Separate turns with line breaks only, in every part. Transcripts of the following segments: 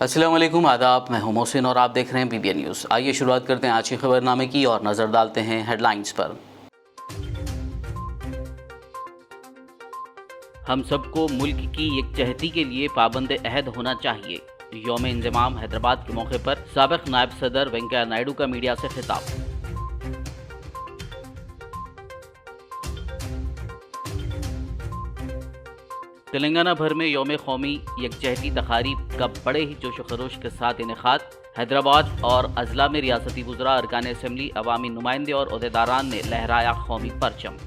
अस्सलाम वालेकुम, आदाब। मैं हूं मोहसिन और आप देख रहे हैं PBN न्यूज़। आइए शुरुआत करते हैं आज की खबरनामे की और नज़र डालते हैं हेडलाइंस पर। हम सबको मुल्क की यकजहती के लिए पाबंद अहद होना चाहिए। यौम इंज़माम हैदराबाद के मौके पर साबिक़ नायब सदर वेंकैया नायडू का मीडिया से खिताब। तेलंगाना भर में यौम कौमी यकजहती तकारीब का बड़े ही जोश खरोश के साथ इनेकाद। हैदराबाद और अजला में रियासती वुज़रा, अरकान असम्बली, अवामी नुमाइंदे और ओहदेदारान ने लहराया कौमी परचम।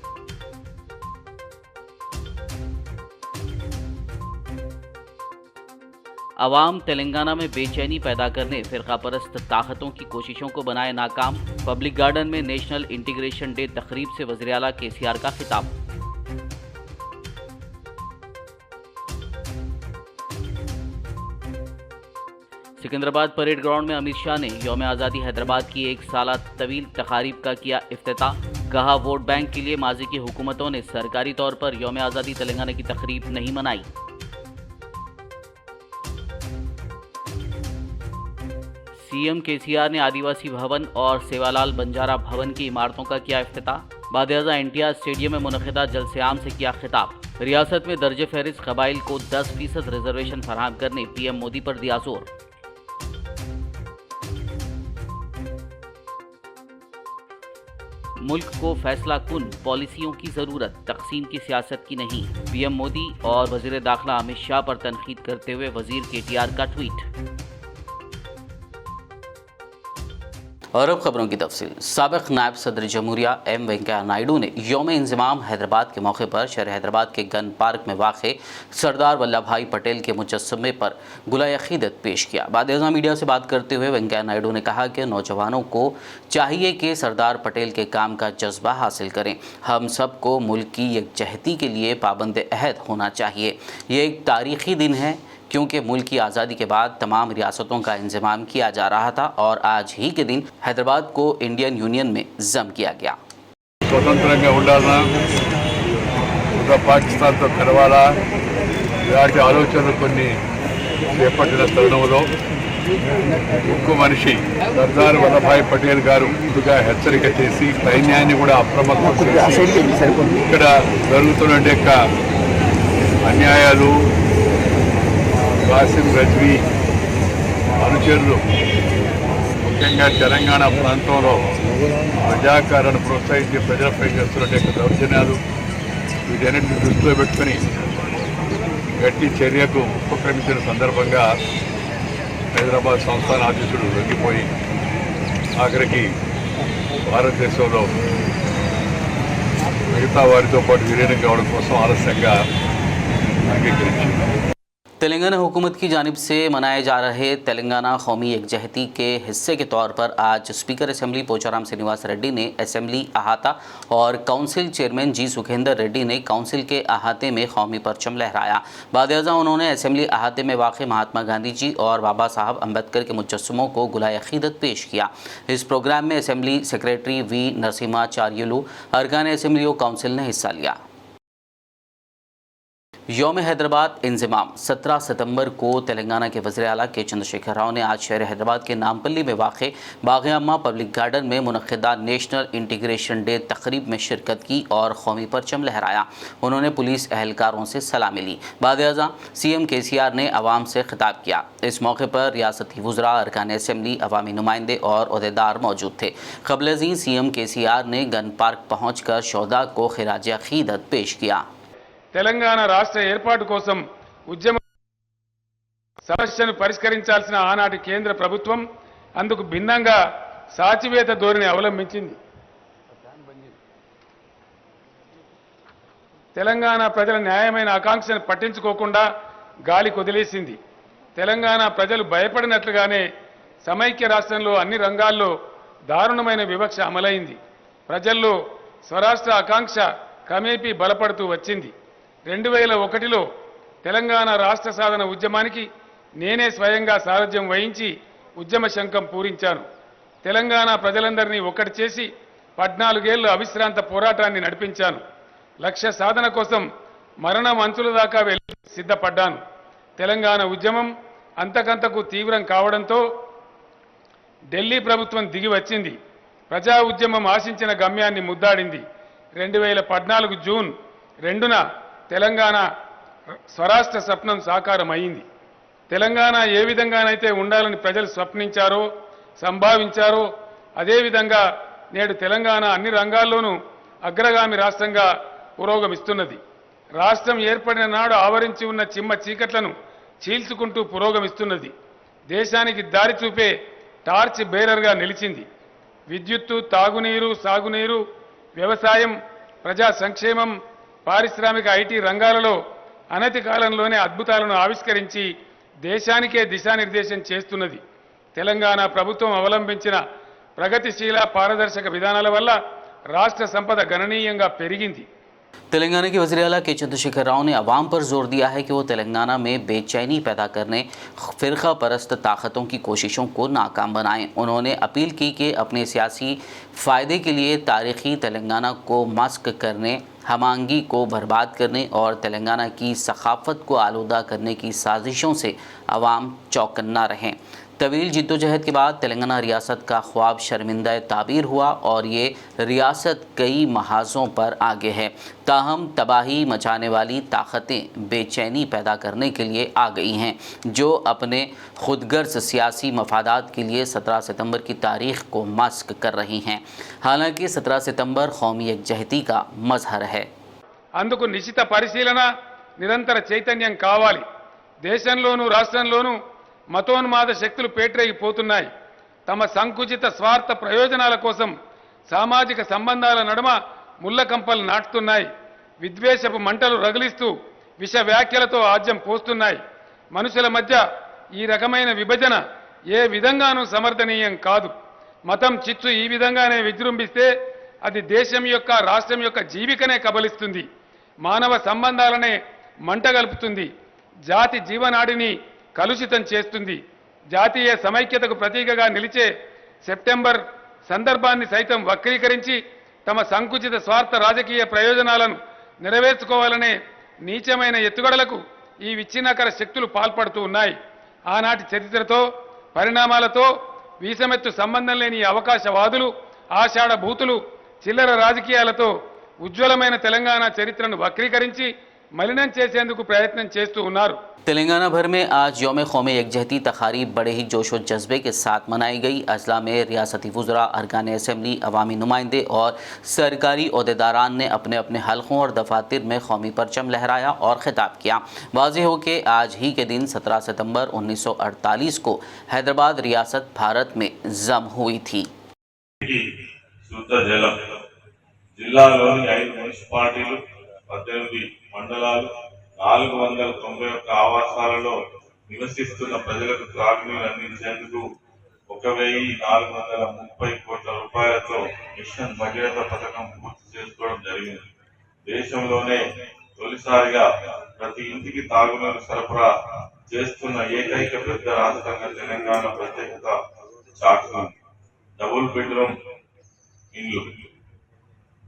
अवाम तेलंगाना में बेचैनी पैदा करने फ़िरका परस्त ताकतों की कोशिशों को बनाए नाकाम। पब्लिक गार्डन में नेशनल इंटीग्रेशन डे तकरीब से वज़ीर आला KCR का खिताब। सिकंदराबाद परेड ग्राउंड में अमित शाह ने यौम आज़ादी हैदराबाद की एक साल तवील तकारीब का किया इफ्तिताह। कहा, वोट बैंक के लिए माजी की हुकूमतों ने सरकारी तौर पर यौम आज़ादी तेलंगाना की तकरीब नहीं मनाई। CM KCR ने आदिवासी भवन और सेवालाल बंजारा भवन की इमारतों का किया इफ्तिताह। बाद-ए-आज़ा NTR स्टेडियम में मुनक़िदा जलसे-आम से किया खिताब। रियासत में दर्ज फहरिस्त कबाइल को 10% रिजर्वेशन फराहम करने PM मोदी पर दिया जोर। मुल्क को फैसला कुन पॉलिसियों की जरूरत, तकसीम की सियासत की नहीं। PM मोदी और वजीर दाखिला अमित शाह पर तनकीद करते हुए वजीर KTR का ट्वीट। और अब खबरों की तफसील। साबिक़ नायब सदर जमहूरिया M वेंकैया नायडू ने यौम इंज़माम हैदराबाद के मौके पर शहर हैदराबाद के गन पार्क में वाक़ सरदार वल्लभ भाई पटेल के मुजस्समे पर गुलाए अक़ीदत पेश किया। बाद-ए-आज़ा मीडिया से बात करते हुए वेंकैया नायडू ने कहा कि नौजवानों को चाहिए कि सरदार पटेल के काम का जज्बा हासिल करें। हम सबको मुल्क की यकजहती के लिए पाबंद अहद होना चाहिए। ये एक तारीख़ी दिन है क्योंकि मुल्क की आज़ादी के बाद तमाम रियासतों का इंतज़ाम किया जा रहा था और आज ही के दिन हैदराबाद को इंडियन यूनियन में ज़म किया गया।
स्वतंत्र ఉండాలనా ఒక పాకిస్తాన్తో కలవాలా ఇలాంటి ఆలోచనలు కొన్ని చేపట్టిన తరుణంలో ఉక్కు మనిషి సర్దార్ వల్లభాయ్ పటేల్ గారు ముందుగా హెచ్చరిక చేసి సైన్యాన్ని కూడా అప్రమత్తం చేసి ఇక్కడ జరుగుతున్న అన్యాయాలు కాసిం రజ్వీ అనుచరులు ముఖ్యంగా తెలంగాణ ప్రాంతంలో ప్రజాకారాన్ని ప్రోత్సహించి ప్రజలపై చేస్తున్న దౌర్జన్యాలు వీటన్నిటిని దృష్టిలో పెట్టుకుని గట్టి చర్యకు ఉపక్రమించిన సందర్భంగా హైదరాబాద్ సంస్థాన అధ్యక్షుడు లొంగిపోయి ఆఖరికి భారతదేశంలో మిగతా వారితో పాటు విలీనం కావడం కోసం ఆలస్యంగా అంగీకరించింది।
तेलंगाना हुकूमत की जानिब से मनाए जा रहे तेलंगाना कौमी यकजहती के हिस्से के तौर पर आज स्पीकर असम्बली पोचाराम श्रीनिवास रेड्डी ने असम्बली अहाता और council chairman G Sukhender Reddy ने काउंसिल के अहाते में कौमी परचम लहराया। बाद-ए-आज़ा उन्होंने असम्बली अहाते में वाक़ महात्मा गांधी जी और बाबा साहब अम्बेडकर के मुजस्समों को गुलाए अक़ीदत पेश किया। इस प्रोग्राम में असम्बली सेक्रेटरी V नरसिम्हाचार्युलु, अरकान असम्बली और काउंसिल ने हिस्सा लिया। यौम हैदराबाद इंज़माम 17 सितंबर को तेलंगाना के वज़ीर आला के चंद्रशेखर राव ने आज शहर हैदराबाद के नामपल्ली में वाक़ बाग़ अम्मा पब्लिक गार्डन में मुनक़िदा नेशनल इंटीग्रेशन डे तकरीब में शिरकत की और कौमी परचम लहराया। उन्होंने पुलिस एहलकारों से सलामी ली। बाद-ए-आज़ा CM KCR ने अवाम से खिताब किया। इस मौके पर रियासती वुज़रा, अरकान असम्बली, अवामी नुमाइंदे और ओहदेदार मौजूद थे। क़ब्ल-ए-ज़ीं CM KCR ने गन पार्क पहुँच कर शोहदा को खिराज अक़ीदत पेश किया।
తెలంగాణ రాష్ట్ర ఏర్పాటు కోసం ఉద్యమ సమస్యను పరిష్కరించాల్సిన ఆనాటి కేంద్ర ప్రభుత్వం అందుకు భిన్నంగా సాచివేత ధోరణి అవలంబించింది। తెలంగాణ ప్రజల న్యాయమైన ఆకాంక్షను పట్టించుకోకుండా గాలి కొదిలేసింది। తెలంగాణ ప్రజలు భయపడినట్లుగానే సమైక్య రాష్ట్రంలో అన్ని రంగాల్లో దారుణమైన వివక్ష అమలైంది। ప్రజల్లో స్వరాష్ట్ర ఆకాంక్ష క్రమేపీ బలపడుతూ వచ్చింది। 2001లో తెలంగాణ రాష్ట్ర సాధన ఉద్యమానికి నేనే స్వయంగా సారథ్యం వహించి ఉద్యమ శంఖం పూరించాను। తెలంగాణ ప్రజలందరినీ ఒక్కటి చేసి 14 ఏళ్ల అవిశ్రాంత పోరాటాన్ని నడిపించాను। లక్ష్య సాధన కోసం మరణం అంచుల దాకా వెళ్ళి సిద్ధపడ్డాను। తెలంగాణ ఉద్యమం అంతకంతకు తీవ్రం కావడంతో ఢిల్లీ ప్రభుత్వం దిగి వచ్చింది. ప్రజా ఉద్యమం ఆశించిన గమ్యాన్ని ముద్దాడింది. 2014 జూన్ 2న తెలంగాణ స్వరాష్ట్ర స్వప్నం సాకారమైంది. తెలంగాణ ఏ విధంగానైతే ఉండాలని ప్రజలు స్వప్నించారో సంభావించారో అదేవిధంగా నేడు తెలంగాణ అన్ని రంగాల్లోనూ అగ్రగామి రాష్ట్రంగా పురోగమిస్తున్నది. రాష్ట్రం ఏర్పడిన నాడు ఆవరించి ఉన్న చిమ్మ చీకట్లను చీల్చుకుంటూ పురోగమిస్తున్నది. దేశానికి దారి చూపే టార్చ్ బేరర్గా నిలిచింది. విద్యుత్తు, తాగునీరు, సాగునీరు, వ్యవసాయం, ప్రజా సంక్షేమం, పారిశ్రామిక ఐటీ రంగాలలో అనతి కాలంలోనే అద్భుతాలను ఆవిష్కరించి దేశానికే దిశానిర్దేశం చేస్తున్నది. తెలంగాణ ప్రభుత్వం అవలంబించిన ప్రగతిశీల పారదర్శక విధానాల వల్ల రాష్ట్ర సంపద గణనీయంగా పెరిగింది.
तेलंगाना के वज़ीर आला के चंद्रशेखर राव ने अवाम पर जोर दिया है कि वो तेलंगाना में बेचैनी पैदा करने फ़िरका परस्त ताकतों की कोशिशों को नाकाम बनाएं। उन्होंने अपील की कि अपने सियासी फ़ायदे के लिए तारीख़ी तेलंगाना को मस्क करने, हमांगी को बर्बाद करने और तेलंगाना की सखाफ़त को आलूदा करने की साजिशों से अवाम चौकन्ना रहें। तवील जिद्दोजहद के बाद तेलंगाना रियासत का ख्वाब शर्मिंदा ताबीर हुआ और ये रियासत कई महाजों पर आगे है। ताहम तबाही मचाने वाली ताकतें बेचैनी पैदा करने के लिए आ गई हैं, जो अपने खुदगर्ज सियासी मफादात के लिए 17 सितंबर की तारीख को मस्क कर रही हैं। हालांकि 17 सितंबर कौमी यकजहती का मजहर है।
అందుకు నిశిత పరిశీలన, నిరంతర చైతన్యం కావాలి. దేశంలోనూ రాష్ట్రంలోనూ మతోన్మాద శక్తులు పేటరేగిపోతున్నాయి. తమ సంకుచిత స్వార్థ ప్రయోజనాల కోసం సామాజిక సంబంధాల నడుమ ముళ్ళకంపలు నాటుతున్నాయి. విద్వేషపు మంటలు రగిలిస్తూ విష వ్యాఖ్యలతో ఆజ్యం పోస్తున్నాయి. మనుషుల మధ్య ఈ రకమైన విభజన ఏ విధంగానూ సమర్థనీయం కాదు. మతం చిచ్చు ఈ విధంగానే విజృంభిస్తే అది దేశం యొక్క, రాష్ట్రం యొక్క జీవికనే కబలిస్తుంది. మానవ సంబంధాలనే మంటగలుపుతుంది. జాతి జీవనాడిని కలుషితం చేస్తుంది. జాతీయ సమైక్యతకు ప్రతీకగా నిలిచే సెప్టెంబర్ సందర్భాన్ని సైతం వక్రీకరించి తమ సంకుచిత స్వార్థ రాజకీయ ప్రయోజనాలను నెరవేర్చుకోవాలనే నీచమైన ఎత్తుగడలకు ఈ విచ్ఛిన్నకర శక్తులు పాల్పడుతూ ఉన్నాయి. ఆనాటి చరిత్రతో పరిణామాలతో వీసమెత్తు సంబంధం లేని అవకాశవాదులు, ఆషాఢ భూతులు, చిల్లర రాజకీయాలతో ఉజ్వలమైన తెలంగాణ చరిత్రను వక్రీకరించి మలినం చేసేందుకు ప్రయత్నం చేస్తూ ఉన్నారు.
तेलंगाना भर में आज यौम कौमी यकजहती तकारीब बड़े ही जोश व जज्बे के साथ मनाई गई। अजला में रियासती वुज़रा, अरकान असम्बली, अवामी नुमाइंदे और सरकारी अहदेदारान ने अपने अपने हल्कों और दफातर में कौमी परचम लहराया और खिताब किया। वाज़ेह हो कि आज ही के दिन 17 सितंबर 1948 को हैदराबाद रियासत भारत में जम हुई थी।
జిల్లాలోని 5 మున్సిపాలిటీలు, 18 మండలాలు, 491 ఆవాసాలలో నివసిస్తున్న ప్రజలకు త్రాగునీరు అందించేందుకు 1430 కోట్ల రూపాయలతో మిషన్ భగీరథ పథకం పూర్తి చేసుకోవడం జరిగింది. దేశంలోనే తొలిసారిగా ప్రతి ఇంటికి తాగునీరు సరఫరా చేస్తున్న ఏకైక పెద్ద రాష్ట్రంగా తెలంగాణ ప్రత్యేకత చాటుతుంది. డబుల్ బెడ్రూమ్ ఇండ్లు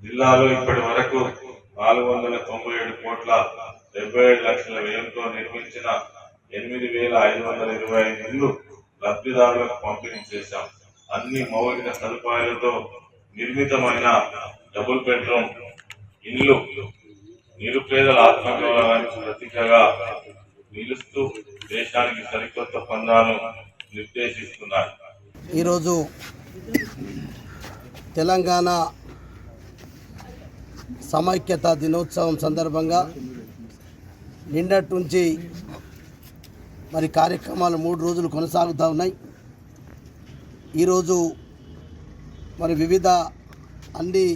జిల్లాలో ఇప్పటి వరకు 497 కోట్ల 77 లక్షల వ్యయంతో నిర్మించిన 8525 ఇళ్లు లబ్ధిదారులకు పంపిణీ చేశాం. అన్ని మౌలిక సదుపాయాలతో నిర్మితమైన డబుల్ బెడ్రూమ్ ఇళ్లు నిరుపేదల ఆత్మగౌరవానికి ప్రతీకగా నిలుస్తూ దేశానికి సరికొత్త పందాను నిర్దేశిస్తున్నాయి.
ఈరోజు తెలంగాణ సమైక్యత దినోత్సవం సందర్భంగా నిన్నటి నుంచి మరి కార్యక్రమాలు 3 రోజులు కొనసాగుతూ ఉన్నాయి. ఈరోజు మరి వివిధ అన్ని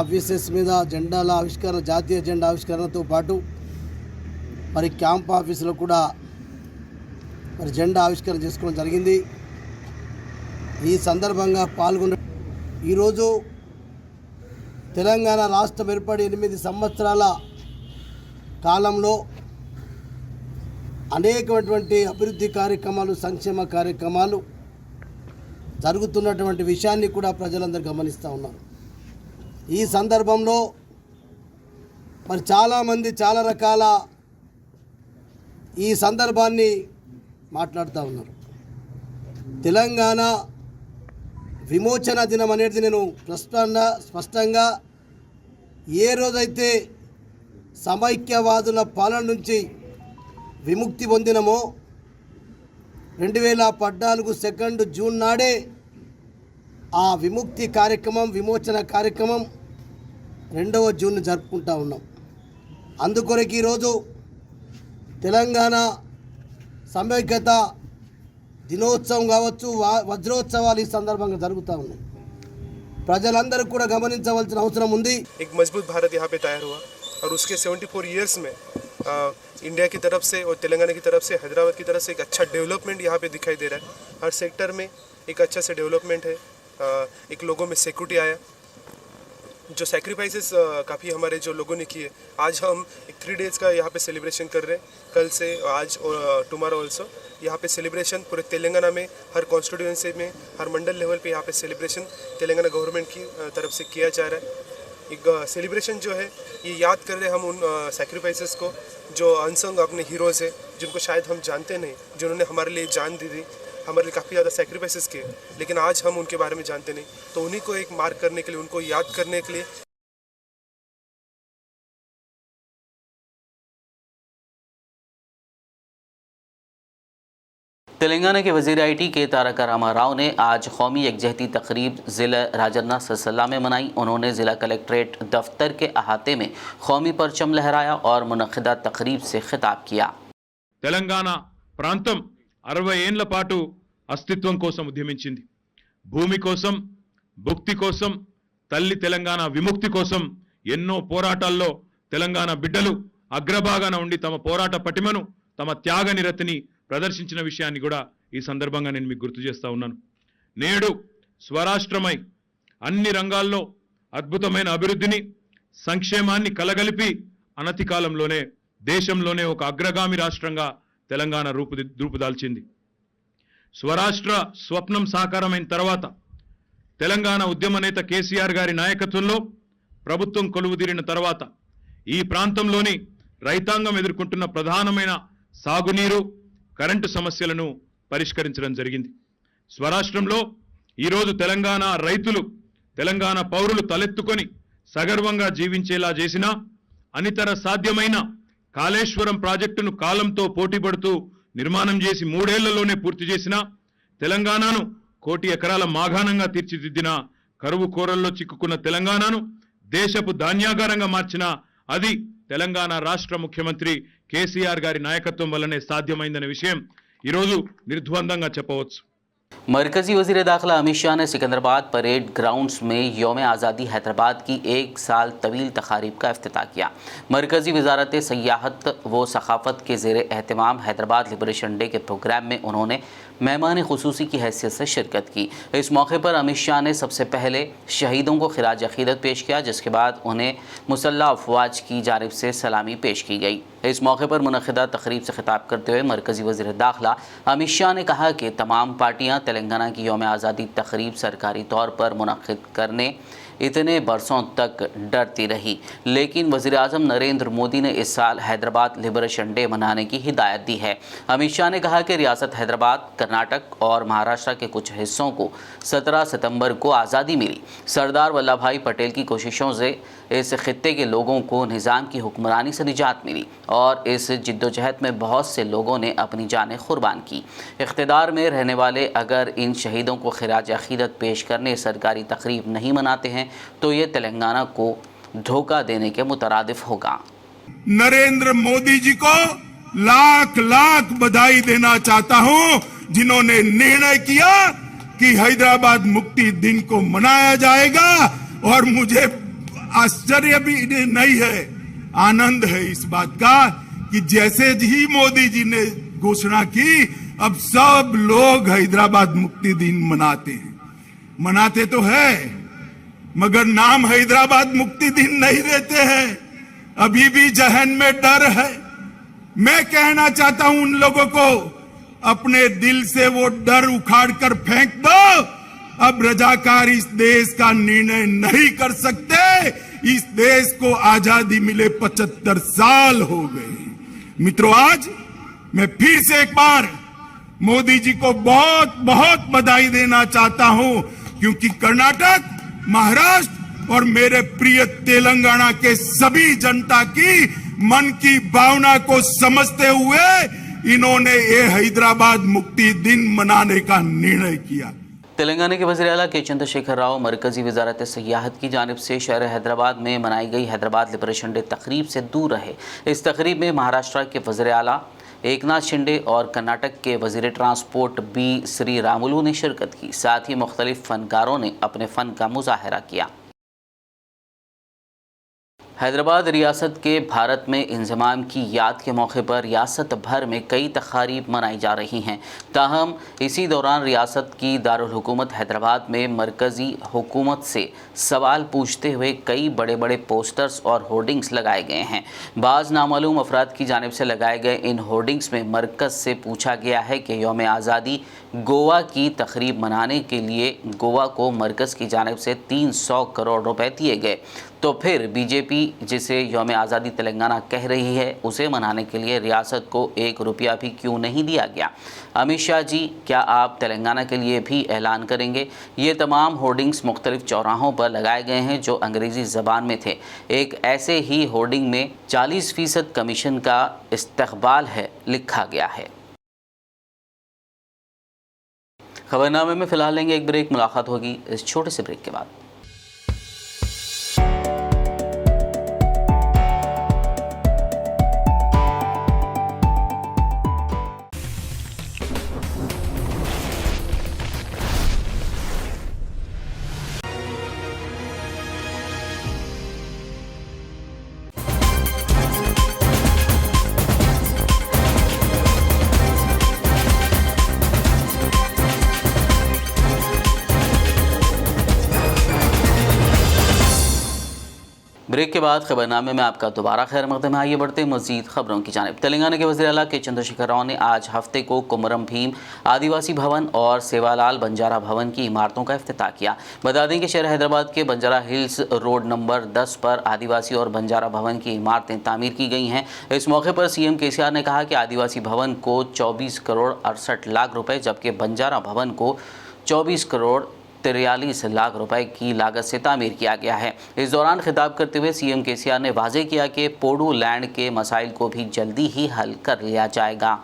ఆఫీసెస్ మీద జెండాల ఆవిష్కరణ, జాతీయ జెండా ఆవిష్కరణతో పాటు మరి క్యాంప్ ఆఫీసులో కూడా మరి జెండా ఆవిష్కరణ చేసుకోవడం జరిగింది. ఈ సందర్భంగా పాల్గొన్న ఈరోజు తెలంగాణ రాష్ట్రం ఏర్పడి 8 సంవత్సరాల కాలంలో అనేకమైనటువంటి అభివృద్ధి కార్యక్రమాలు, సంక్షేమ కార్యక్రమాలు జరుగుతున్నటువంటి విషయాన్ని కూడా ప్రజలందరూ గమనిస్తూ ఉన్నారు. ఈ సందర్భంలో మరి చాలామంది చాలా రకాల ఈ సందర్భాన్ని మాట్లాడుతూ ఉన్నారు. తెలంగాణ విమోచన దినం అనేది నేను స్పష్టంగా ఏ రోజైతే సమైక్యవాదుల పాలన నుంచి విముక్తి పొందినమో 2014 జూన్ నాడే ఆ విముక్తి కార్యక్రమం, విమోచన కార్యక్రమం 2వ జూన్ జరుపుకుంటా ఉన్నాం. అందుకొరకు ఈరోజు తెలంగాణ సమైక్యత దినోత్సవం కావచ్చు, వజ్రోత్సవాలు ఈ సందర్భంగా జరుగుతూ ఉన్నాయి. ప్రజలందరూ కూడా గమనించవలసిన అవసరం ఉంది.
एक मजबूत भारत यहाँ पे तैयार हुआ और उसके 74 इयर्स में इंडिया की तरफ से और तेलंगाना की तरफ से, हैदराबाद की तरफ से एक अच्छा डेवलपमेंट यहाँ पे दिखाई दे रहा है. हर सेक्टर में एक अच्छा से डेवलपमेंट है. एक लोगों में सिक्योरिटी आया. जो सैक्रिफाइसेस काफ़ी हमारे जो लोगों ने किए, आज हम एक 3 डेज़ का यहाँ पे सेलिब्रेशन कर रहे हैं. कल से आज और टुमारो ऑल्सो यहाँ पे सेलिब्रेशन पूरे तेलंगाना में हर कॉन्स्टिट्यूंसी में, हर मंडल लेवल पे यहाँ पे सेलिब्रेशन तेलंगाना गवर्नमेंट की तरफ से किया जा रहा है. एक सेलिब्रेशन जो है ये याद कर रहे हैं हम उन सैक्रिफाइसेस को जो अनसंग अपने हीरोज़ हैं, जिनको शायद हम जानते नहीं, जिन्होंने हमारे लिए जान दी थी, हमारे लिए काफ़ी ज़्यादा सैक्रिफाइसेस किए, लेकिन आज हम उनके बारे में जानते नहीं. तो उन्हीं को एक मार्क करने के लिए, उनको याद करने के लिए
तेलंगाना के वज़ीर IT के तारक रामा राव ने आज कौमी यकजहती तकरीब ज़िला राजन्ना सिलसिला में मनाई. उन्होंने ज़िला कलेक्ट्रेट दफ्तर के अहाते में कौमी परचम लहराया और मुनक़िदा तकरीब से खिताब किया.
తెలంగాణ ప్రాంతం 60 ఏళ్ల పాటు అస్తిత్వం కోసం ఉద్యమించింది. భూమి కోసం, భుక్తి కోసం, తల్లి తెలంగాణ విముక్తి కోసం ఎన్నో పోరాటాల్లో తెలంగాణ బిడ్డలు అగ్రభాగాన ఉండి తమ పోరాట పటిమను, తమ త్యాగ నిరతిని ప్రదర్శించిన విషయాన్ని కూడా ఈ సందర్భంగా నేను మీకు గుర్తు చేస్తా ఉన్నాను. నేడు స్వరాష్ట్రమై అన్ని రంగాల్లో అద్భుతమైన అభివృద్ధిని, సంక్షేమాన్ని కలగలిపి అనతి కాలంలోనే దేశంలోనే ఒక అగ్రగామి రాష్ట్రంగా తెలంగాణ రూపుదాల్చింది. స్వరాష్ట్ర స్వప్నం సాకారమైన తర్వాత తెలంగాణ ఉద్యమ నేత కేసీఆర్ గారి నాయకత్వంలో ప్రభుత్వం కొలువుదీరిన తర్వాత ఈ ప్రాంతంలోని రైతాంగం ఎదుర్కొంటున్న ప్రధానమైన సాగునీరు, కరెంటు సమస్యలను పరిష్కరించడం జరిగింది. స్వరాష్ట్రంలో ఈరోజు తెలంగాణ రైతులు, తెలంగాణ పౌరులు తలెత్తుకొని సగర్వంగా జీవించేలా చేసిన, అనితర సాధ్యమైన కాళేశ్వరం ప్రాజెక్టును కాలంతో పోటీపడుతూ నిర్మాణం చేసి 3 ఏళ్లలోనే పూర్తి చేసిన, తెలంగాణను 1 కోటి ఎకరాల మాగాణంగా తీర్చిదిద్దిన, కరువు కోరల్లో చిక్కుకున్న తెలంగాణను దేశపు ధాన్యాగారంగా మార్చిన అది తెలంగాణ రాష్ట్ర ముఖ్యమంత్రి కేసీఆర్ గారి నాయకత్వం వల్లనే సాధ్యమైందనే విషయం ఈరోజు నిర్ద్వందంగా చెప్పవచ్చు.
मरकजी वज़ीर दाखिला अमित शाह ने सिकंदराबाद परेड ग्राउंड्स में यौम आज़ादी हैदराबाद की 1 साल तवील तकारीब का इफ्तिताह किया. मरकजी वजारत सयाहत व सखाफ़त के ज़ेर एहतमाम हैदराबाद लिबरेशन डे के प्रोग्राम में उन्होंने मेहमान खुसूसी की हैसियत से शिरकत की. इस मौके पर अमित शाह ने सबसे पहले शहीदों को खिराज अक़ीदत पेश किया, जिसके बाद उन्हें मुसल्लह अफवाज की जानिब से सलामी पेश की गई. इस मौके पर मुनक़िदा तकरीब से खिताब करते हुए मरकजी वज़ीर दाखिला अमित शाह ने कहा कि तमाम पार्टियाँ तेलंगाना की यौम आज़ादी तकरीब सरकारी तौर पर मुनक़िद करने इतने बरसों तक डरती रही, लेकिन वज़ीर-ए-आज़म नरेंद्र मोदी ने इस साल हैदराबाद लिबरेशन डे मनाने की हिदायत दी है. अमित शाह ने कहा कि रियासत हैदराबाद, कर्नाटक और महाराष्ट्र के कुछ हिस्सों को 17 सितंबर को आज़ादी मिली. सरदार वल्लभ भाई पटेल की कोशिशों से इस खित्ते के लोगों को निज़ाम की हुक्मरानी से निजात मिली और इस जिद्दोजहद में बहुत से लोगों ने अपनी जानें कुर्बान की. इख्तिदार में रहने वाले अगर इन शहीदों को खिराज अक़ीदत पेश करने सरकारी तकरीब नहीं मनाते हैं तो ये तेलंगाना को धोखा देने के मुतरादिफ होगा.
नरेंद्र मोदी जी को लाख लाख बधाई देना चाहता हूं, जिन्होंने निर्णय किया कि हैदराबाद मुक्ति दिन को मनाया जाएगा. और मुझे आश्चर्य भी नहीं है, आनंद है इस बात का कि जैसे ही मोदी जी ने घोषणा की, अब सब लोग हैदराबाद मुक्ति दिन मनाते तो है, मगर नाम हैदराबाद मुक्ति दिन नहीं देते हैं. अभी भी जहन में डर है. मैं कहना चाहता हूं उन लोगों को, अपने दिल से वो डर उखाड़ कर फेंक दो. अब रजाकार इस देश का निर्णय नहीं कर सकते. इस देश को आजादी मिले 75 साल हो गए. मित्रों, आज मैं फिर से एक बार मोदी जी को बहुत बहुत बधाई देना चाहता हूं, क्योंकि कर्नाटक, महाराष्ट्र और मेरे प्रिय तेलंगाना के सभी जनता की मन की भावना को समझते हुए इन्होंने ये हैदराबाद मुक्ति दिन मनाने का निर्णय किया।
तेलंगाना के वज़ीर आला के चंद्रशेखर राव मरकजी वजारत सियाहत की जानिब से शहर हैदराबाद में मनाई गई हैदराबाद लिबरेशन डे तकरीब से दूर रहे। इस तकरीब में महाराष्ट्र के वज़ीर आला एकनाथ शिंदे और कर्नाटक के वज़ीर ट्रांसपोर्ट बी श्री रामुलू ने शिरकत की। साथ ही मुख्तलिफ फ़नकारों ने अपने फ़न का मुजाहरा किया। हैदराबाद रियासत के भारत में इंज़माम की याद के मौके पर रियासत भर में कई तक़ारीब मनाई जा रही हैं। ताहम इसी दौरान रियासत की दारुल हुकूमत हैदराबाद में मरकज़ी हुकूमत से सवाल पूछते हुए कई बड़े बड़े पोस्टर्स और होर्डिंग्स लगाए गए हैं। बाज़ नामालूम अफराद की जानिब से लगाए गए इन होर्डिंग्स में मरकज़ से पूछा गया है कि यौम आज़ादी गोवा की तक़रीब मनाने के लिए गोवा को मरकज़ की जानिब से 300 करोड़ रुपए दिए गए, तो फिर बीजेपी जिसे यौम आज़ादी तेलंगाना कह रही है उसे मनाने के लिए रियासत को 1 रुपया भी क्यों नहीं दिया गया? अमित शाह जी, क्या आप तेलंगाना के लिए भी ऐलान करेंगे? ये तमाम होर्डिंग्स मुख्तलिफ चौराहों पर लगाए गए हैं जो अंग्रेज़ी ज़बान में थे। एक ऐसे ही होर्डिंग में 40% कमीशन का इस्तक़बाल है लिखा गया है। खबरनामे में फ़िलहाल लेंगे एक ब्रेक। मुलाकात होगी इस छोटे से ब्रेक के बाद। ब्रेक के बाद खबरनामे में आपका दोबारा खैर मकदम है। आइए बढ़ते मज़ीद खबरों की जानिब। तेलंगाना के वज़ीर आला के चंद्रशेखर राव ने आज हफ्ते को कुमरम भीम आदिवासी भवन और सेवालाल बंजारा भवन की इमारतों का इफ्तिताह किया। बता दें कि शहर हैदराबाद के बंजारा हिल्स रोड नंबर 10 पर आदिवासी और बंजारा भवन की इमारतें तामीर की गई हैं। इस मौके पर सीएम केसीआर ने कहा कि आदिवासी भवन को 24 करोड़ 68 लाख रुपये, जबकि बंजारा भवन को 24 करोड़ 43 लाख रुपए की लागत से तामीर किया गया है। इस दौरान खिताब करते हुए सीएम केसीआर ने वाज़ेह किया कि पोडू लैंड के मसाइल को भी जल्दी ही हल कर लिया जाएगा।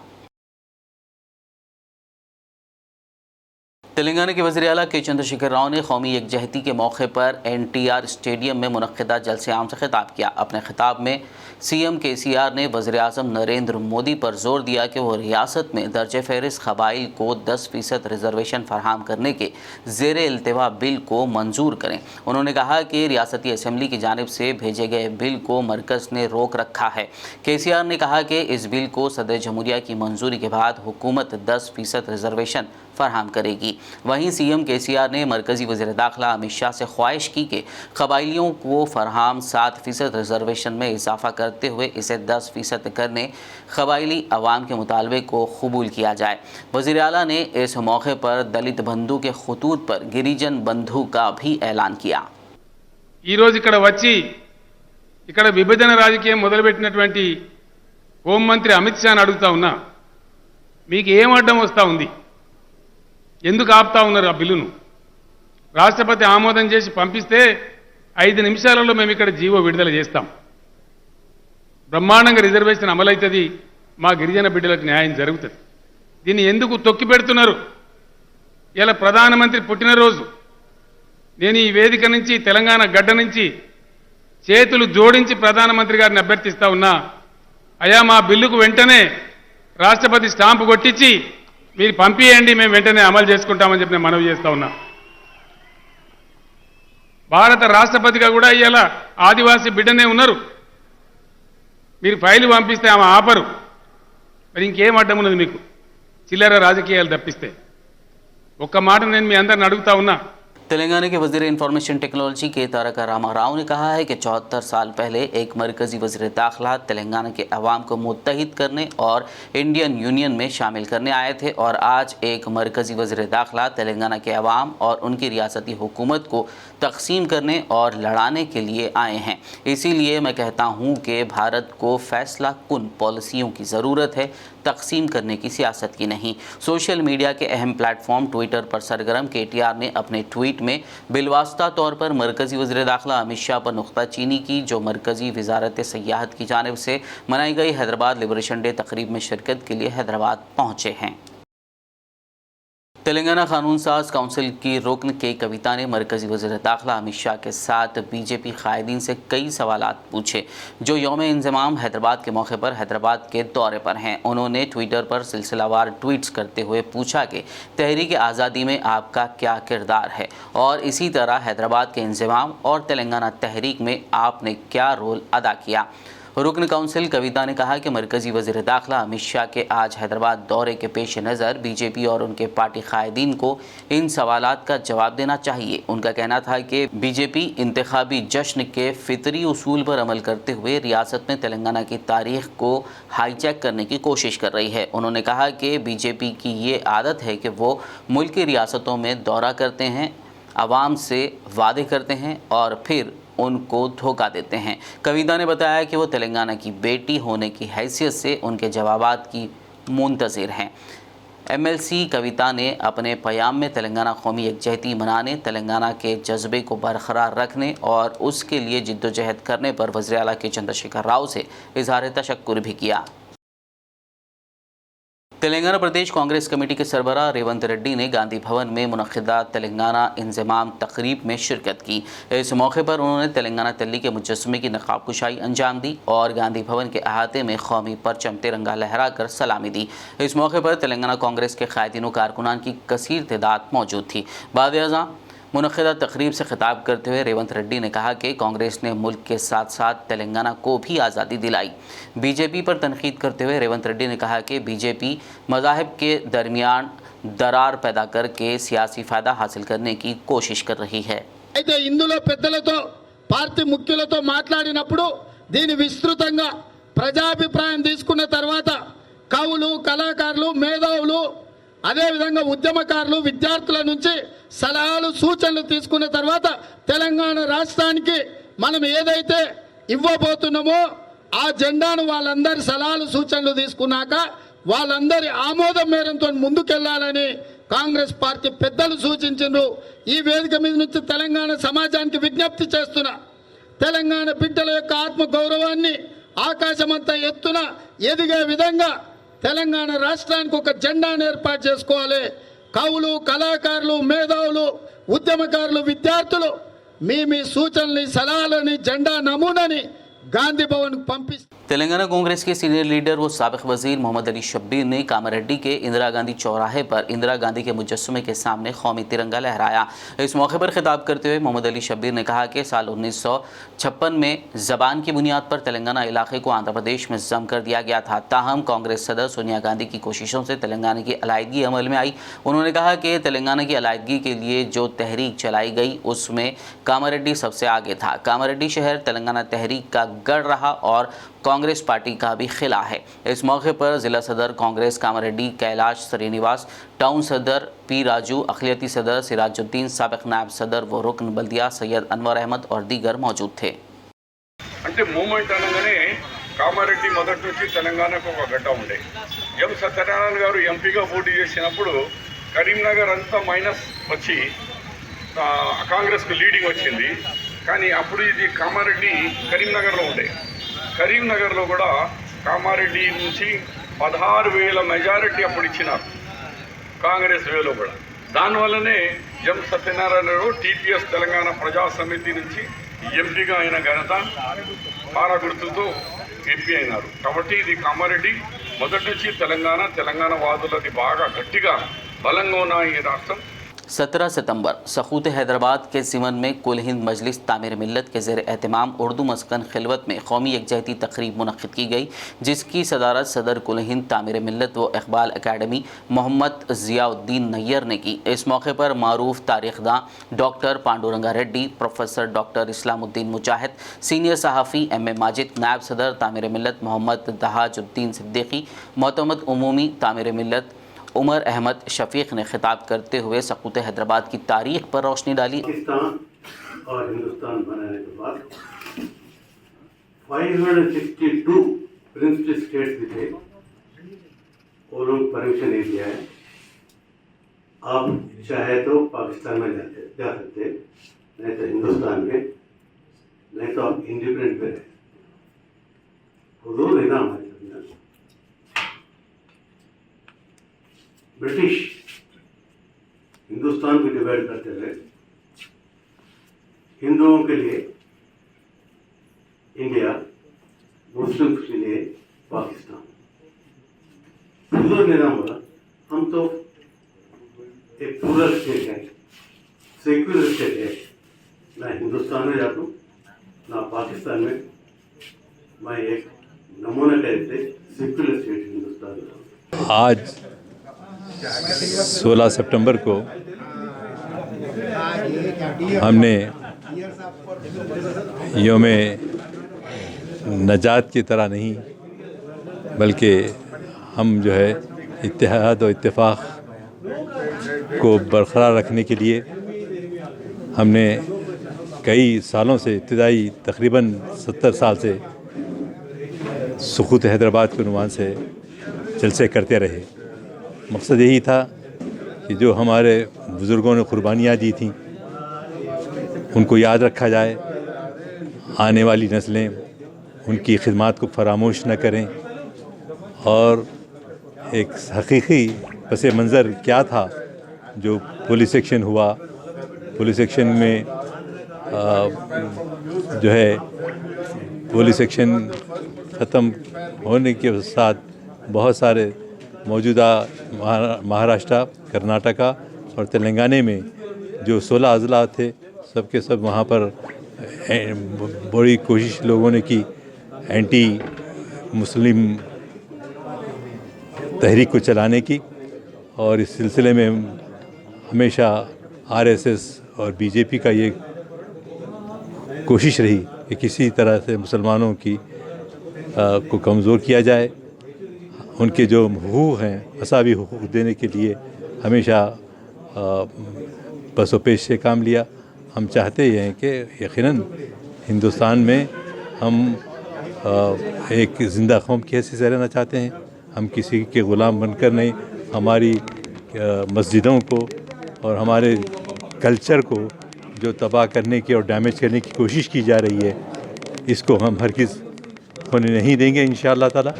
तेलंगाना के वज़ीर आला के चंद्रशेखर राव ने कौमी यकजहती के मौके पर NTR स्टेडियम में मुनक्किदा जलसे आम से खिताब किया। अपने खिताब में सीएम केसीआर ने वज़ीर आज़म नरेंद्र मोदी पर जोर दिया कि वो रियासत में दर्ज फ़हरिस्त क़बाइल को 10% रिजर्वेशन फराहम करने के ज़ेर इल्तिवा बिल को मंजूर करें। उन्होंने कहा कि रियासती असम्बली की जानिब से भेजे गए बिल को मरकज़ ने रोक रखा है। केसीआर ने कहा कि इस बिल को सदर जमहूरिया की मंजूरी के बाद हुकूमत 10% रिजर्वेशन फराहम करेगी। वहीं सीएम केसीआर ने मरकज़ी वज़ीर दाखिला अमित शाह से ख्वाहिश की कि क़बाइलियों को फराहम 7% रिजर्वेशन में इजाफा करते हुए इसे 10% करने क़बाइली अवाम के मुतालबे को कबूल किया जाए। वज़ीर आला ने इस मौके पर दलित बंधु के खतूत पर गिरिजन बंधु का भी ऐलान किया।
ఇక్కడ విభజన రాజకీయం మొదలుపెట్టినటువంటి హోంమంత్రి అమిత్ షాని అడుగుతా ఉన్నా, మీకు ఏం అడ్డం వస్తూ ఉంది? ఎందుకు ఆపుతా ఉన్నారు ఆ బిల్లును? రాష్ట్రపతి ఆమోదం చేసి పంపిస్తే 5 నిమిషాలలో మేము ఇక్కడ జీవో విడుదల చేస్తాం. బ్రహ్మాండంగా రిజర్వేషన్ అమలవుతుంది, మా గిరిజన బిడ్డలకు న్యాయం జరుగుతుంది. దీన్ని ఎందుకు తొక్కి పెడుతున్నారు? ఇలా ప్రధానమంత్రి పుట్టినరోజు. నేను ఈ వేదిక నుంచి తెలంగాణ గడ్డ నుంచి చేతులు జోడించి ప్రధానమంత్రి గారిని అభ్యర్థిస్తా ఉన్నా, అయ్యా మా బిల్లుకు వెంటనే రాష్ట్రపతి స్టాంపు కొట్టించి మీరు పంపియండి, మేము వెంటనే అమలు చేసుకుంటామని చెప్పి నేను మనవి చేస్తా ఉన్నా. భారత రాష్ట్రపతిగా కూడా ఇలా ఆదివాసీ బిడ్డనే ఉన్నారు. మీరు ఫైలు పంపిస్తే ఆమె ఆపరు. మరి ఇంకేం అడ్డం ఉన్నది మీకు? చిల్లర రాజకీయాలు తప్పిస్తే. ఒక్క మాట నేను మీ అందరిని అడుగుతా ఉన్నా.
तेलंगाना के वज़ीर इंफॉर्मेशन टेक्नोलॉजी के तारक रामा राव ने कहा है कि 74 साल पहले एक मरकज़ी वज़ीर दाखिला तेलंगाना के अवाम को मुत्तहिद करने और इंडियन यूनियन में शामिल करने आए थे, और आज एक मरकज़ी वज़ीर दाखिला तेलंगाना के अवाम और उनकी रियासती हुकूमत को तकसीम करने और लड़ाने के लिए आए हैं। इसीलिए मैं कहता हूँ कि भारत को फ़ैसला कुन पॉलिसियों की ज़रूरत है, तकसीम करने की सियासत की नहीं। सोशल मीडिया के अहम प्लेटफॉर्म ट्विटर पर सरगर्म KTR ने अपने ट्वीट में बिलवास्ता तौर पर मरकजी वज़ीर दाखिला अमित शाह पर नुक्ताचीनी की, जो मरकजी वजारत सयाहत की जानिब से मनाई गई हैदराबाद लिबरेशन डे तकरीब में शिरकत के लिए हैदराबाद पहुँचे हैं। तेलंगाना कानून साज काउंसिल की रुकन के कविता ने मरकजी वज़ीर दाखिला अमित शाह के साथ BJP कायदीन से कई सवालात पूछे, जो यौम इंज़माम हैदराबाद के मौके पर हैदराबाद के दौरे पर हैं। उन्होंने ट्विटर पर सिलसिलावार ट्वीट्स करते हुए पूछा कि तहरीक आज़ादी में आपका क्या किरदार है और इसी तरह हैदराबाद के इंज़माम और तेलंगाना तहरीक में आपने क्या रोल अदा किया। रुकन काउंसिल कविता ने कहा कि मरकजी वज़ीर दाखिला अमित शाह के आज हैदराबाद दौरे के पेश नज़र BJP और उनके पार्टी कायदीन को इन सवालात का जवाब देना चाहिए। उनका कहना था कि BJP इंतखाबी जश्न के फितरी उसूल पर अमल करते हुए रियासत में तेलंगाना की तारीख को हाईजैक करने की कोशिश कर रही है। उन्होंने कहा कि BJP की ये आदत है कि वो मुल्क की रियासतों में दौरा करते हैं, आवाम से वादे करते हैं और फिर उनको धोखा देते हैं। कविता ने बताया कि वो तेलंगाना की बेटी होने की हैसियत से उनके जवाबात की मुंतज़िर हैं। MLC कविता ने अपने पयाम में तेलंगाना कौमी यकजहती मनाने, तेलंगाना के जज्बे को बरकरार रखने और उसके लिए जिद्दोजहद करने पर वज़ीर आला के चंद्रशेखर राव से इज़हार तशक्कुर भी किया। तेलंगाना प्रदेश कांग्रेस कमेटी के सरबराह रेवंत रेड्डी ने गांधी भवन में मुनक़िदा तेलंगाना इंज़माम तकरीब में शिरकत की। इस मौके पर उन्होंने तेलंगाना तल्ली के मुजस्समे की नक़ाब कुशाई अंजाम दी और गांधी भवन के अहाते में कौमी परचम तिरंगा लहरा कर सलामी दी। इस मौके पर तेलंगाना कांग्रेस के कायदीन व कारकुनान की कसीर तादाद मौजूद थी। बाद मुनक़िदा तकरीब से खिताब करते हुए रेवंत रेड्डी ने कहा कि कांग्रेस ने मुल्क के साथ साथ तेलंगाना को भी आज़ादी दिलाई। BJP पर तनकीद करते हुए रेवंत रेड्डी ने कहा कि BJP मज़ाहिब के दरमियान दरार पैदा करके सियासी फ़ायदा हासिल करने की कोशिश कर रही है।
అయితే ఇందులో పెద్దలతో పార్టీ ముఖ్యులతో మాట్లాడినప్పుడు దీని విస్తృతంగా ప్రజాభిప్రాయం తీసుకున్న తర్వాత కవులు, కళాకారులు, మేధావులు, అదేవిధంగా ఉద్యమకారులు, విద్యార్థుల నుంచి సలహాలు, సూచనలు తీసుకున్న తర్వాత తెలంగాణ రాష్ట్రానికి మనం ఏదైతే ఇవ్వబోతున్నామో ఆ జెండాను వాళ్ళందరి సలహాలు, సూచనలు తీసుకున్నాక వాళ్ళందరి ఆమోదం మేరతో ముందుకెళ్లాలని కాంగ్రెస్ పార్టీ పెద్దలు సూచించారు। ఈ వేదిక మీద నుంచి తెలంగాణ సమాజానికి విజ్ఞప్తి చేస్తున్నా, తెలంగాణ బిడ్డల యొక్క ఆత్మ గౌరవాన్ని ఆకాశమంతా ఎత్తున ఎదిగే విధంగా తెలంగాణ రాష్ట్రానికి ఒక జెండాను ఏర్పాటు చేసుకోవాలి। కవులు, కళాకారులు, మేధావులు, ఉద్యమకారులు, విద్యార్థులు మీ సూచనల్ని, సలహాలని, జెండా నమూనాని गांधी भवन पंपी।
तेलंगाना कांग्रेस के सीनियर लीडर व साबिक वजीर मोहम्मद अली शब्बीर ने कामारेड्डी के इंदिरा गांधी चौराहे पर इंदिरा गांधी के मुजस्समे के सामने कौमी तिरंगा लहराया। इस मौके पर खिताब करते हुए मोहम्मद अली शब्बीर ने कहा कि साल 1956 में ज़बान की बुनियाद पर तेलंगाना इलाके को आंध्र प्रदेश में जम कर दिया गया था। ताहम कांग्रेस सदर सोनिया गांधी की कोशिशों से तेलंगाना की अलायदगी अमल में आई। उन्होंने कहा कि तेलंगाना की अलायदगी के लिए जो तहरीक चलाई गई उसमें कामारेड्डी सबसे आगे था। कामारेड्डी शहर तेलंगाना तहरीक का गढ़ रहा और कांग्रेस पार्टी का भी खिला है। इस मौके पर जिला सदर कांग्रेस कामारेड्डी कैलाश श्रीनिवास, टाउन सदर P राजू, अखिलती सदर सिराजुद्दीन, साबिक नायब सदर व रुकन बल्दिया सैयद अनवर अहमद और दीगर मौजूद थे।
అంటే మూమెంట్ అనగానే కామారెడ్డి మొదటి నుంచి తెలంగాణకు ఒక గడ్డ ఉండే. ఎం సత్యనారాయణ గారు ఎంపీగా పోటీ చేసినప్పుడు కరీంనగర్ అంతా మైనస్ వచ్చి కాంగ్రెస్కు లీడింగ్ వచ్చింది. కానీ అప్పుడు ఇది కామారెడ్డి కరీంనగర్లో ఉండే. కరీంనగర్లో కూడా కామారెడ్డి నుంచి 16,000 మెజారిటీ అప్పుడు ఇచ్చినారు కాంగ్రెస్ వేలో కూడా. దానివల్లనే ఎం సత్యనారాయణ గారు TPS తెలంగాణ ప్రజా సమితి నుంచి ఎంపీగా అయిన ఘనత పారా గుర్తుతో ఎంపీ అయినారు. కాబట్టి ఇది కామారెడ్డి మొదటి నుంచి తెలంగాణ వాదులది బాగా గట్టిగా బలంగా ఉన్న ఈ రాష్ట్రం।
17 सितंबर सखूत हैदराबाद के सिमन में कुल हिंद मजलिस तामीर मिल्लत के ज़ेर एहतमाम उर्दू मस्कन खिलवत में कौमी यकजहती तकरीब मुनक़िद की गई, जिसकी सदारत सदर कुल हिंद तामीर मिल्लत व इकबाल अकेडमी मोहम्मद ज़ियाउद्दीन नैयर ने की। इस मौके पर मारूफ तारीखदां doctor Panduranga Reddy, professor doctor Islamuddin Mujahid, senior सहाफ़ी M.A. माजिद, नायब सदर तामीर मिल्लत मोहम्मद दहाजुद्दीन सिद्दीकी, मोतमद उमूमी तामीर मिल्लत उमर अहमद शफीक ने खिताब करते हुए सकूत हैदराबाद की तारीख पर रोशनी डाली।
पाकिस्तान और हिंदुस्तान बनाने के बाद 562 प्रिंसिपल स्टेट्स थे उन्होंने परमिशन नहीं दिया है। आप चाहे तो पाकिस्तान में जा सकते, नहीं तो हिंदुस्तान में, नहीं तो आप इंडिपेंडेंट पे रहे। हुजूर है ना हमारे संविधान। ब्रिटिश हिंदुस्तान को डिवाइड करते हुए हिंदुओं के लिए इंडिया, मुस्लिम के लिए पाकिस्तान। हुजूर ने ना बोला हम तो एक प्लूरल स्टेट है, सेक्युलर स्टेट है। मैं हिंदुस्तान में जाता हूँ ना पाकिस्तान में, मैं एक नमूना टाइप से सेक्युलर स्टेट हिंदुस्तान में।
आज 16 सितंबर को हमने योम नजात की तरह नहीं, बल्कि हम जो है इत्तेहाद और इत्तेफाक को बरकरार रखने के लिए हमने कई सालों से, इब्तदाई तकरीबन 70 साल से सुकूत हैदराबाद के उन्वान से जलसे करते रहे। मकसद यही था कि जो हमारे बुज़ुर्गों ने कुर्बानियाँ दी थीं उनको याद रखा जाए, आने वाली नस्लें उनकी खिदमत को फरामोश न करें, और एक हकीकी पस मंज़र क्या था जो पुलिस एक्शन हुआ। पुलिस एक्शन में जो है पुलिस एक्शन ख़त्म होने के साथ बहुत सारे मौजूदा महाराष्ट्र, कर्नाटका और तेलंगाना में जो 16 अजला थे, सब के सब वहाँ पर बड़ी कोशिश लोगों ने की एंटी मुस्लिम तहरीक को चलाने की, और इस सिलसिले में हमेशा आरएसएस और बीजेपी का ये कोशिश रही कि किसी तरह से मुसलमानों की को कमज़ोर किया जाए। उनके जो हुकूक हैं, मसावी हुकूक देने के लिए हमेशा पसोपेश से काम लिया। हम चाहते हैं कि यकीनन हिंदुस्तान में हम एक ज़िंदा कौम की हैसियत से रहना चाहते हैं। हम किसी के ग़ुलाम बनकर नहीं, हमारी मस्जिदों को और हमारे कल्चर को जो तबाह करने की और डैमेज करने की कोशिश की जा रही है, इसको हम हरगिज़ होने नहीं देंगे इंशाअल्लाह ताला।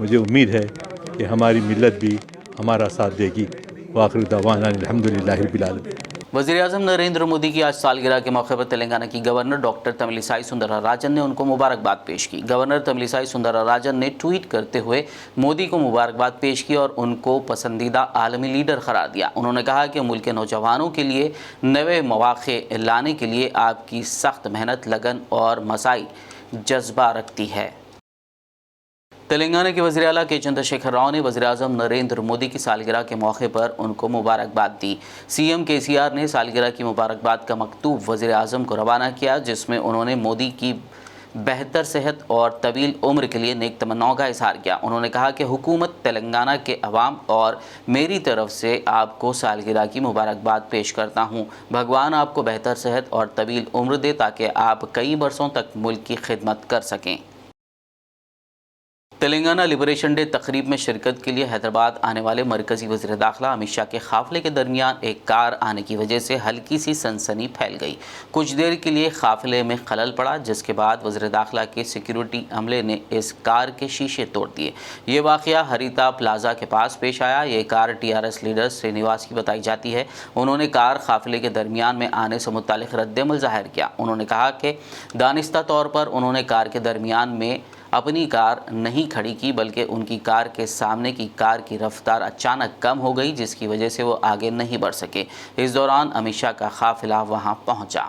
मुझे उम्मीद है कि हमारी मिल्लत भी हमारा साथ देगी। वाखिर दवाना अल्हम्दुलिल्लाहि रब्बिल आलमीन।
वज़ीर-ए-आज़म नरेंद्र मोदी की आज सालगिरह के मौके पर तेलंगाना की गवर्नर डॉक्टर तमिलिसाई सुंदरराजन ने उनको मुबारकबाद पेश की। गवर्नर तमिलिसाई सुंदरराजन ने ट्वीट करते हुए मोदी को मुबारकबाद पेश की और उनको पसंदीदा आलमी लीडर करार दिया। उन्होंने कहा कि मुल्क के नौजवानों के लिए नए मौक़े लाने के लिए आपकी सख्त मेहनत, लगन और मसाई जज्बा रखती है। तेलंगाना के वज़ीर आला के चंद्रशेखर राव ने वज़ीर-ए-आज़म नरेंद्र मोदी की सालगिरह के मौके पर उनको मुबारकबाद दी। सीएम केसीआर ने सालगिरह की मुबारकबाद का मकतूब वज़ीर-ए-आज़म को रवाना किया, जिसमें उन्होंने मोदी की बेहतर सेहत और तवील उम्र के लिए नेक तमन्नाओं का इज़हार किया। उन्होंने कहा कि हुकूमत तेलंगाना के अवाम और मेरी तरफ से आपको सालगिरह की मुबारकबाद पेश करता हूँ। भगवान आपको बेहतर सेहत और तवील उम्र दे ताकि आप कई बरसों तक मुल्क की खिदमत कर सकें। तेलंगाना लिबरेशन डे तकरीब में शिरकत के लिए हैदराबाद आने वाले मरकज़ी वज़ीर दाखिला अमित शाह के काफ़िले के दरमियान एक कार आने की वजह से हल्की सी सनसनी फैल गई। कुछ देर के लिए काफ़िले में खलल पड़ा, जिसके बाद वज़ीर दाखिला के सिक्योरिटी अमले ने इस कार के शीशे तोड़ दिए। ये वाक़या हरिता प्लाजा के पास पेश आया। ये कार टीआरएस लीडर श्रीनिवास की बताई जाती है। उन्होंने कार काफ़िले के दरमियान में आने से मुतालिक रद्द-ए-अमल ज़ाहिर किया। उन्होंने कहा कि दानिस्ता तौर पर उन्होंने कार के दरमियान में अपनी कार नहीं खड़ी की, बल्कि उनकी कार के सामने की कार की रफ्तार अचानक कम हो गई, जिसकी वजह से वो आगे नहीं बढ़ सके। इस दौरान अमित शाह का काफिला वहां पहुंचा।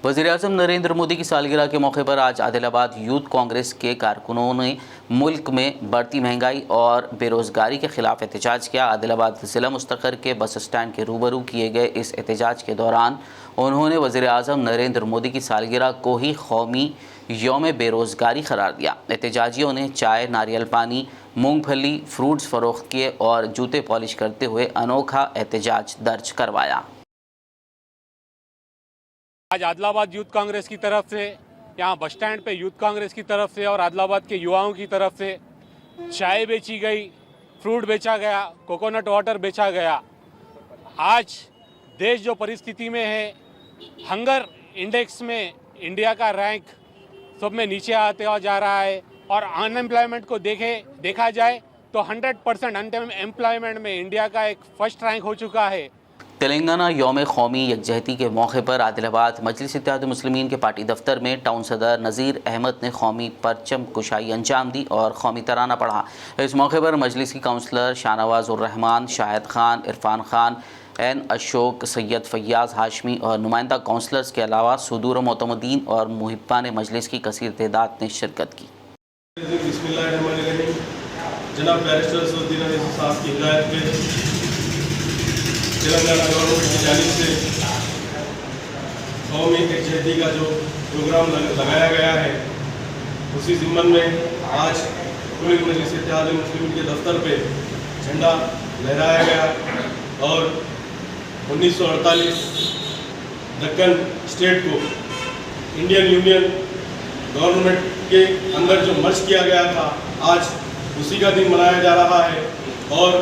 वज़ीर-ए-आज़म नरेंद्र मोदी की सालगिरह के मौके पर आज आदिलाबाद यूथ कांग्रेस के कारकुनों ने मुल्क में बढ़ती महंगाई और बेरोज़गारी के ख़िलाफ़ एहतजाज किया। आदिलाबाद ज़िला मुस्तक़र के बस स्टैंड के रूबरू किए गए इस एहतजाज के दौरान उन्होंने वज़ीर-ए-आज़म नरेंद्र मोदी की सालगिरह को ही कौमी यौम बेरोज़गारी करार दिया। एहतजाजियों ने चाय, नारियल पानी, मूंगफली, फ्रूट्स फ़रोख्त किए और जूते पॉलिश करते हुए अनोखा एहतजाज दर्ज करवाया।
आज आदिलाबाद यूथ कांग्रेस की तरफ से, यहाँ बस स्टैंड पे यूथ कांग्रेस की तरफ से और आदिलाबाद के युवाओं की तरफ से चाय बेची गई, फ्रूट बेचा गया, कोकोनट वाटर बेचा गया। आज देश जो परिस्थिति में है, हंगर इंडेक्स में इंडिया का रैंक सब में नीचे आते हुआ जा रहा है और अनएम्प्लॉयमेंट को देखा जाए तो 100% अनएम्प्लॉयमेंट में इंडिया का एक फर्स्ट रैंक हो चुका है।
तेलंगाना यौम कौमी यकजहती के मौके पर आदिलाबाद मजलिस इत्तेहाद मुस्लिमीन के पार्टी दफ्तर में टाउन सदर नज़ीर अहमद ने कौमी परचम कुशाई अंजाम दी और कौमी तराना पढ़ा। इस मौके पर मजलिस की काउंसलर शाहनवाज उर रहमान, शाहिद खान, इरफान खान, एन अशोक, सैयद फैयाज हाशमी और नुमाइंदा काउंसलर्स के अलावा सुदूर मोतमदीन और मुहिब्बान मजलिस की कसीर तादाद ने शिरकत की।
जनाब बैरिस्टर सऊद्दीन अवैसी साहब की हिदायत पे तेलंगाना गवर्नमेंट की जानिब से कौमी यकजहती का जो प्रोग्राम लगाया गया है, उसी ज़िम्मन में आज पूरी मजलिस इत्तेहाद मुस्लिमीन के दफ्तर पे झंडा लहराया गया और 1948 दक्कन स्टेट को इंडियन यूनियन गवर्नमेंट के अंदर जो मर्ज किया गया था, आज उसी का दिन मनाया जा रहा है। और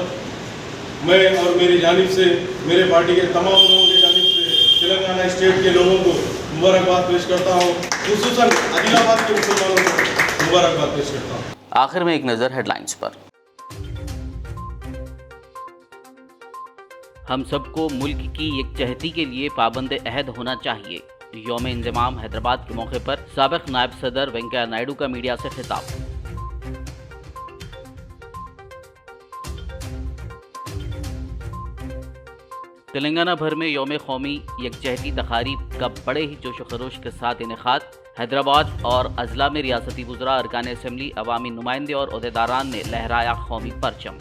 मैं और मेरी जानिब से, मेरे पार्टी के तमाम लोगों की जानिब से तेलंगाना स्टेट के लोगों को मुबारकबाद पेश करता हूँ, खुसूसन आदिलाबाद के मुसलमानों को मुबारकबाद पेश करता हूँ।
आखिर में एक नज़र हेडलाइंस पर। हम सबको मुल्क की यकजहती के लिए पाबंद अहद होना चाहिए। यौम इंज़माम हैदराबाद के मौके पर साबिक़ नायब सदर वेंकैया नायडू का मीडिया से खिताब। तेलंगाना भर में यौम कौमी यकजहती तकारीब का बड़े ही जोश खरोश के साथ इनेकाद। हैदराबाद और अजला में रियासती वुज़रा, अरकान असम्बली, अवामी नुमाइंदे और ओहदेदारान ने लहराया कौमी परचम।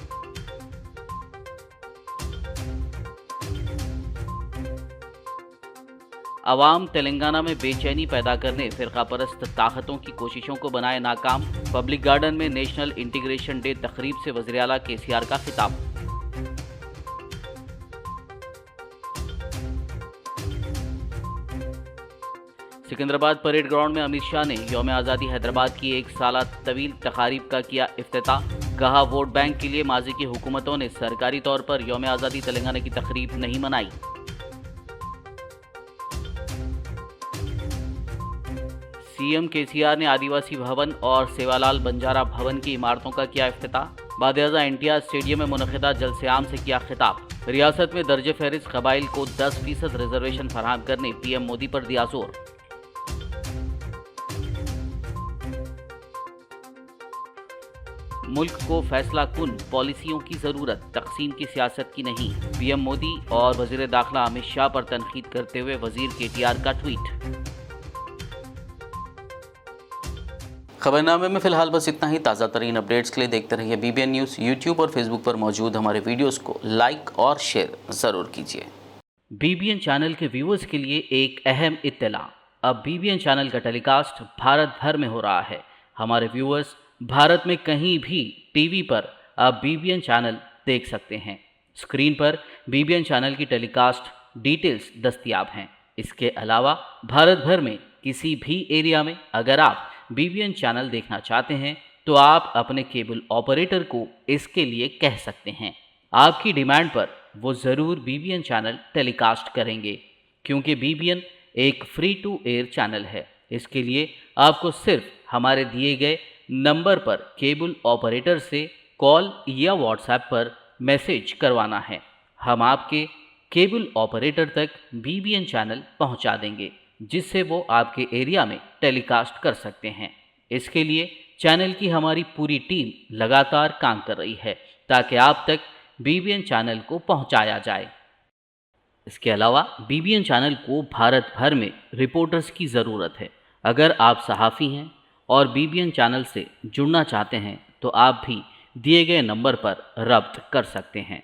अवाम तेलंगाना में बेचैनी पैदा करने फ़िरका परस्त ताकतों की कोशिशों को बनाए नाकाम। पब्लिक गार्डन में नेशनल इंटीग्रेशन डे तकरीब से वज़ीर आला KCR का खिताब। सिकंदराबाद परेड ग्राउंड में अमित शाह ने यौम आज़ादी हैदराबाद की एक साल तवील तकारीब का किया इफ्तिताह। कहा, वोट बैंक के लिए माजी की हुकूमतों ने सरकारी तौर पर यौम आज़ादी तेलंगाना की तकरीब नहीं मनाई। CM KCR ने आदिवासी भवन और सेवालाल बंजारा भवन की इमारतों का किया इफ्तिताह। बादियाजा NTR स्टेडियम में मुनक़िदा जलसे आम से किया खिताब। रियासत में दर्जे फहरिस्त कबाइल को 10% रिजर्वेशन फराहम करने PM मोदी पर दिया जोर। मुल्क को फैसला कुन पॉलिसियों की जरूरत, तकसीम की सियासत की नहीं। PM मोदी और वजीर दाखिला अमित शाह पर तनकीद करते हुए वजीर KTR का ट्वीट। खबरनामे में फिलहाल बस इतना ही। ताज़ा तरीन अपडेट्स के लिए देखते रहिए BBN न्यूज़। यूट्यूब और फेसबुक पर मौजूद हमारे वीडियोस को लाइक और शेयर ज़रूर कीजिए। BBN चैनल के व्यूअर्स के लिए एक अहम इत्तला। अब BBN चैनल का टेलीकास्ट भारत भर में हो रहा है। हमारे व्यूअर्स भारत में कहीं भी टीवी पर अब BBN चैनल देख सकते हैं। स्क्रीन पर BBN चैनल की टेलीकास्ट डिटेल्स दस्तयाब हैं। इसके अलावा भारत भर में किसी भी एरिया में अगर आप BBN चैनल देखना चाहते हैं तो आप अपने केबल ऑपरेटर को इसके लिए कह सकते हैं। आपकी डिमांड पर वो ज़रूर BBN चैनल टेलीकास्ट करेंगे, क्योंकि BBN एक फ्री टू एयर चैनल है। इसके लिए आपको सिर्फ हमारे दिए गए नंबर पर केबल ऑपरेटर से कॉल या व्हाट्सएप पर मैसेज करवाना है। हम आपके केबल ऑपरेटर तक BBN चैनल पहुंचा देंगे, जिससे वो आपके एरिया में टेलीकास्ट कर सकते हैं। इसके लिए चैनल की हमारी पूरी टीम लगातार काम कर रही है ताकि आप तक BBN चैनल को पहुंचाया जाए। इसके अलावा BBN चैनल को भारत भर में रिपोर्टर्स की ज़रूरत है। अगर आप सहाफ़ी हैं और BBN चैनल से जुड़ना चाहते हैं तो आप भी दिए गए नंबर पर रब्त कर सकते हैं।